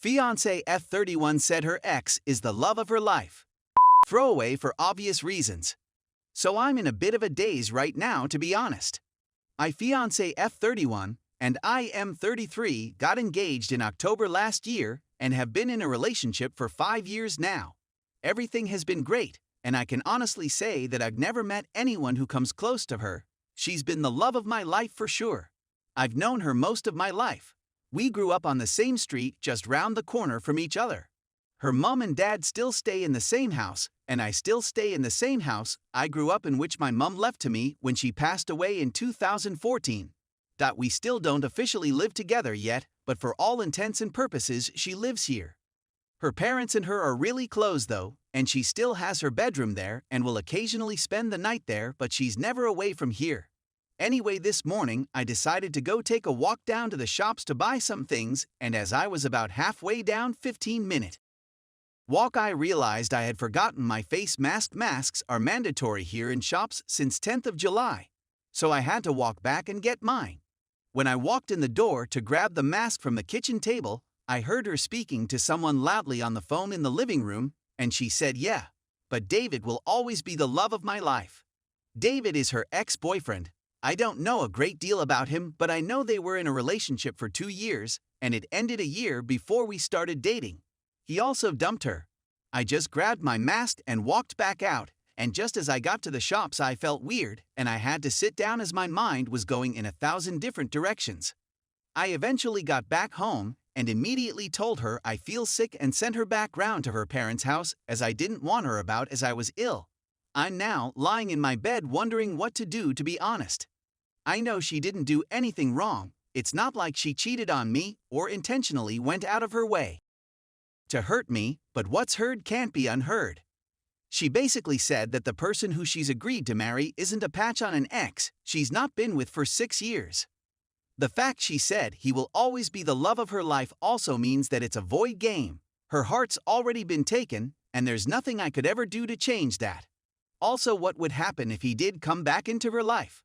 Fiance F31 said her ex is the love of her life. Throwaway for obvious reasons. So I'm in a bit of a daze right now, to be honest. My fiance F31 and I am 33 got engaged in October last year and have been in a relationship for 5 years now. Everything has been great, and I can honestly say that I've never met anyone who comes close to her. She's been the love of my life for sure. I've known her most of my life. We grew up on the same street just round the corner from each other. Her mom and dad still stay in the same house, and I still stay in the same house I grew up in, which my mom left to me when she passed away in 2014. We still don't officially live together yet, but for all intents and purposes she lives here. Her parents and her are really close though, and she still has her bedroom there and will occasionally spend the night there, but she's never away from here. Anyway, this morning I decided to go take a walk down to the shops to buy some things, and as I was about halfway down 15-minute walk, I realized I had forgotten my face mask. Masks are mandatory here in shops since 10th of July, so I had to walk back and get mine. When I walked in the door to grab the mask from the kitchen table, I heard her speaking to someone loudly on the phone in the living room, and she said, "Yeah, but David will always be the love of my life." David is her ex-boyfriend. I don't know a great deal about him, but I know they were in a relationship for 2 years, and it ended a year before we started dating. He also dumped her. I just grabbed my mask and walked back out, and just as I got to the shops I felt weird, and I had to sit down as my mind was going in 1,000 different directions. I eventually got back home and immediately told her I feel sick and sent her back round to her parents' house, as I didn't want her about as I was ill. I'm now lying in my bed wondering what to do, to be honest. I know she didn't do anything wrong. It's not like she cheated on me or intentionally went out of her way to hurt me, but what's heard can't be unheard. She basically said that the person who she's agreed to marry isn't a patch on an ex she's not been with for 6 years. The fact she said he will always be the love of her life also means that it's a void game. Her heart's already been taken, and there's nothing I could ever do to change that. Also, what would happen if he did come back into her life?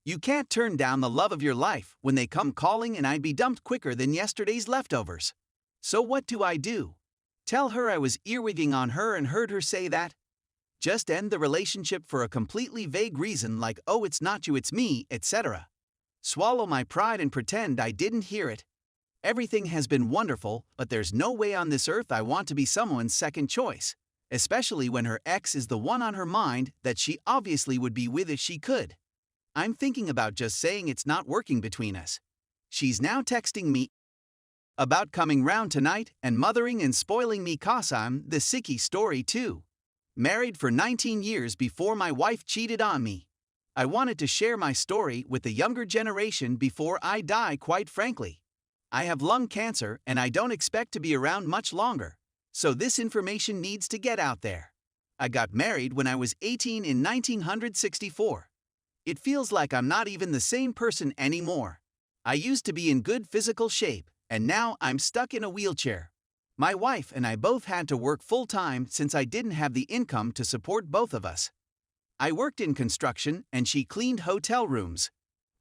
You can't turn down the love of your life when they come calling, and I'd be dumped quicker than yesterday's leftovers. So what do I do? Tell her I was earwigging on her and heard her say that? Just end the relationship for a completely vague reason like, "Oh, it's not you, it's me," etc. Swallow my pride and pretend I didn't hear it? Everything has been wonderful, but there's no way on this earth I want to be someone's second choice, especially when her ex is the one on her mind that she obviously would be with if she could. I'm thinking about just saying it's not working between us. She's now texting me about coming round tonight and mothering and spoiling me 'cause I'm the sicky story too. Married for 19 years before my wife cheated on me. I wanted to share my story with the younger generation before I die, quite frankly. I have lung cancer and I don't expect to be around much longer, so this information needs to get out there. I got married when I was 18 in 1964. It feels like I'm not even the same person anymore. I used to be in good physical shape, and now I'm stuck in a wheelchair. My wife and I both had to work full-time since I didn't have the income to support both of us. I worked in construction and she cleaned hotel rooms.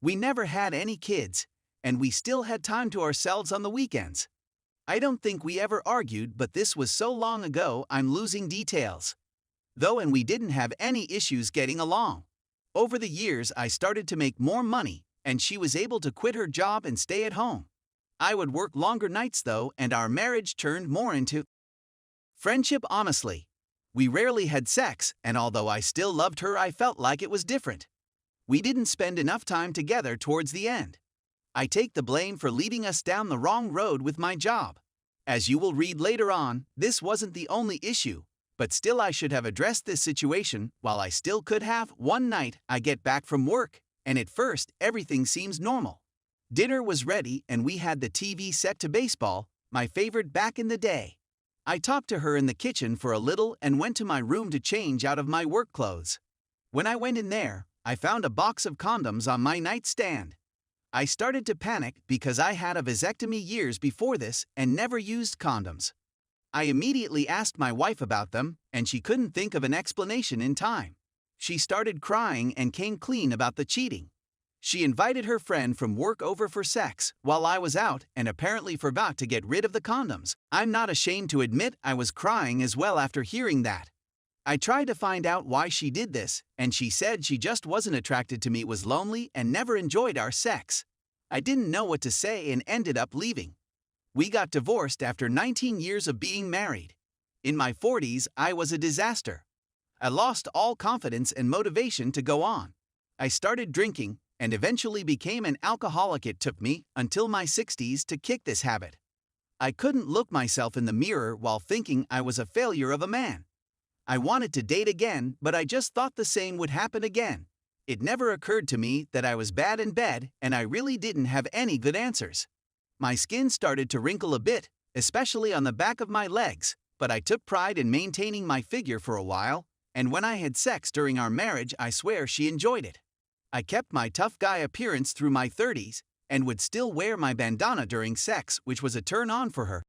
We never had any kids, and we still had time to ourselves on the weekends. I don't think we ever argued, but this was so long ago I'm losing details. Though, and we didn't have any issues getting along. Over the years I started to make more money, and she was able to quit her job and stay at home. I would work longer nights though, and our marriage turned more into friendship, honestly. We rarely had sex, and although I still loved her, I felt like it was different. We didn't spend enough time together towards the end. I take the blame for leading us down the wrong road with my job. As you will read later on, this wasn't the only issue, but still I should have addressed this situation while I still could have. One night, I get back from work, and at first, everything seems normal. Dinner was ready and we had the TV set to baseball, my favorite back in the day. I talked to her in the kitchen for a little and went to my room to change out of my work clothes. When I went in there, I found a box of condoms on my nightstand. I started to panic because I had a vasectomy years before this and never used condoms. I immediately asked my wife about them, and she couldn't think of an explanation in time. She started crying and came clean about the cheating. She invited her friend from work over for sex while I was out and apparently forgot to get rid of the condoms. I'm not ashamed to admit I was crying as well after hearing that. I tried to find out why she did this, and she said she just wasn't attracted to me, was lonely, and never enjoyed our sex. I didn't know what to say and ended up leaving. We got divorced after 19 years of being married. In my 40s, I was a disaster. I lost all confidence and motivation to go on. I started drinking and eventually became an alcoholic. It took me until my 60s to kick this habit. I couldn't look myself in the mirror while thinking I was a failure of a man. I wanted to date again, but I just thought the same would happen again. It never occurred to me that I was bad in bed, and I really didn't have any good answers. My skin started to wrinkle a bit, especially on the back of my legs, but I took pride in maintaining my figure for a while, and when I had sex during our marriage, I swear she enjoyed it. I kept my tough guy appearance through my 30s, and would still wear my bandana during sex, which was a turn-on for her.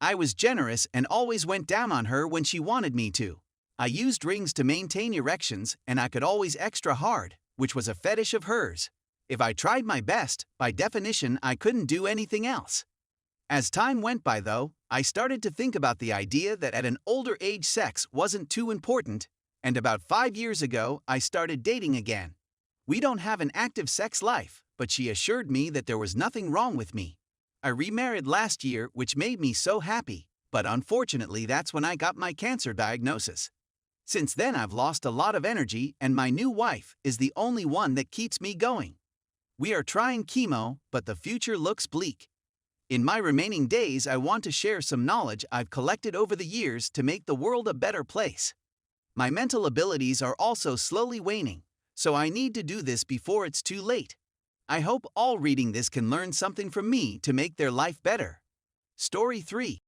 I was generous and always went down on her when she wanted me to. I used rings to maintain erections, and I could always extra hard, which was a fetish of hers. If I tried my best, by definition I couldn't do anything else. As time went by though, I started to think about the idea that at an older age sex wasn't too important, and about 5 years ago I started dating again. We don't have an active sex life, but she assured me that there was nothing wrong with me. I remarried last year, which made me so happy, but unfortunately that's when I got my cancer diagnosis. Since then I've lost a lot of energy, and my new wife is the only one that keeps me going. We are trying chemo, but the future looks bleak. In my remaining days, I want to share some knowledge I've collected over the years to make the world a better place. My mental abilities are also slowly waning, so I need to do this before it's too late. I hope all reading this can learn something from me to make their life better. Story 3.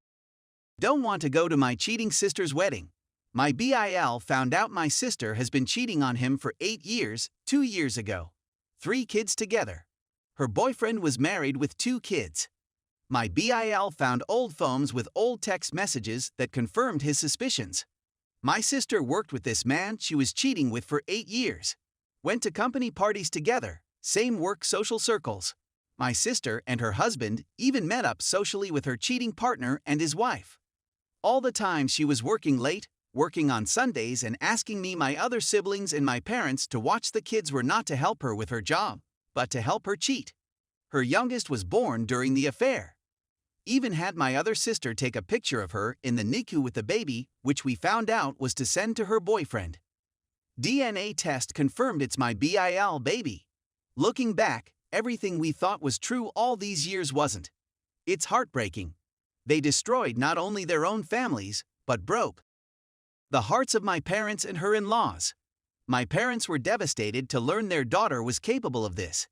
Don't want to go to my cheating sister's wedding. My BIL found out my sister has been cheating on him for 8 years, 2 years ago. 3 kids together. Her boyfriend was married with 2 kids. My BIL found old phones with old text messages that confirmed his suspicions. My sister worked with this man she was cheating with for 8 years. Went to company parties together, same work social circles. My sister and her husband even met up socially with her cheating partner and his wife. All the time she was working late, working on Sundays, and asking me, my other siblings, and my parents to watch the kids were not to help her with her job, but to help her cheat. Her youngest was born during the affair. Even had my other sister take a picture of her in the NICU with the baby, which we found out was to send to her boyfriend. DNA test confirmed it's my BIL baby. Looking back, everything we thought was true all these years wasn't. It's heartbreaking. They destroyed not only their own families, but broke the hearts of my parents and her in-laws. My parents were devastated to learn their daughter was capable of this.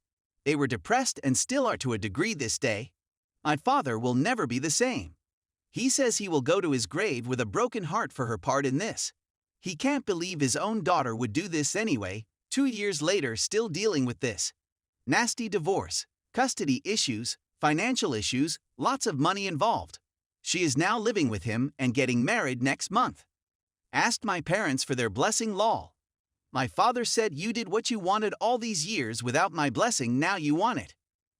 They were depressed and still are to a degree this day. My father will never be the same. He says he will go to his grave with a broken heart for her part in this. He can't believe his own daughter would do this anyway, 2 years later still dealing with this. Nasty divorce, custody issues, financial issues, lots of money involved. She is now living with him and getting married next month. Asked my parents for their blessing. Lol. My father said, you did what you wanted all these years without my blessing, now you want it.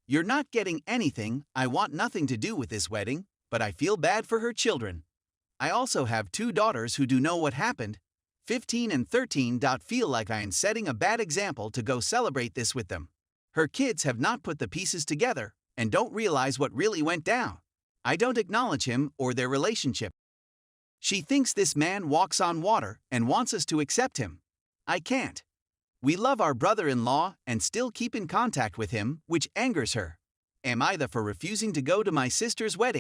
You're not getting anything. I want nothing to do with this wedding, but I feel bad for her children. I also have 2 daughters who do know what happened, 15 and 13. Feel like I am setting a bad example to go celebrate this with them. Her kids have not put the pieces together and don't realize what really went down. I don't acknowledge him or their relationship. She thinks this man walks on water and wants us to accept him. I can't. We love our brother-in-law and still keep in contact with him, which angers her. Am I the for refusing to go to my sister's wedding?